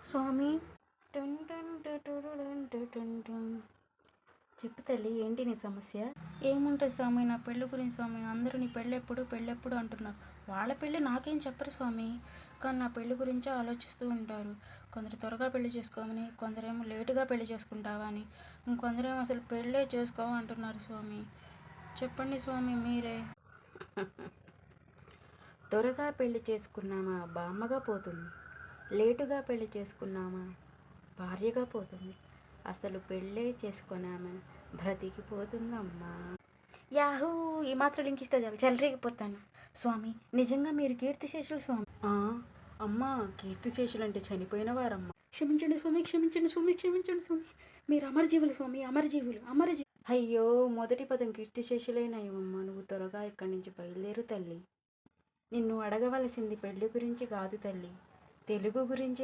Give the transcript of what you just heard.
స్వామి టన్ టన్ టటరడన్ టటన్ టన్. చెప్పు తల్లి, ఏంటి నీ సమస్య? ఏముంటుంది స్వామి, నా పెళ్ళి గురించి స్వామి. అందరూ నీ పెళ్ళెప్పుడు పెళ్ళెప్పుడు అంటున్నారు. వాళ్ళ పెళ్ళి నాకేం చెప్పరు స్వామి, కానీ నా పెళ్ళి గురించే ఆలోచిస్తూ ఉంటారు. కొందరు త్వరగా పెళ్లి చేసుకోమని, కొందరేమో లేటుగా పెళ్లి చేసుకుంటావా అని, ఇంకొందరేమో అసలు పెళ్ళే చేసుకోవు అంటున్నారు స్వామి. చెప్పండి స్వామి మీరే. త్వరగా పెళ్లి చేసుకున్నామా బామ్మగా పోతుంది, లేటుగా పెళ్లి చేసుకున్నామా భార్యగా పోతుంది, అసలు పెళ్ళే చేసుకున్నామా బ్రతికిపోతుందమ్మా. యాహూ, ఈ మాత్రం లింక్ ఇస్తే చాలు చెలరేగిపోతాను. స్వామి నిజంగా మీరు కీర్తిశేషులు స్వామి. అమ్మా, కీర్తిశేషులు అంటే చనిపోయిన వారమ్మా. క్షమించండి స్వామి, క్షమించండి స్వామి, క్షమించండి స్వామి. మీరు అమరజీవులు స్వామి, అమరజీవులు, అమరజీవులు. అయ్యో, మొదటి పదం కీర్తిశేషులేనయ్యమ్మా. నువ్వు త్వరగా ఇక్కడి నుంచి బయలుదేరు తల్లి. నిన్ను అడగవలసింది పెళ్లి గురించి కాదు తల్లి, తెలుగు గురించి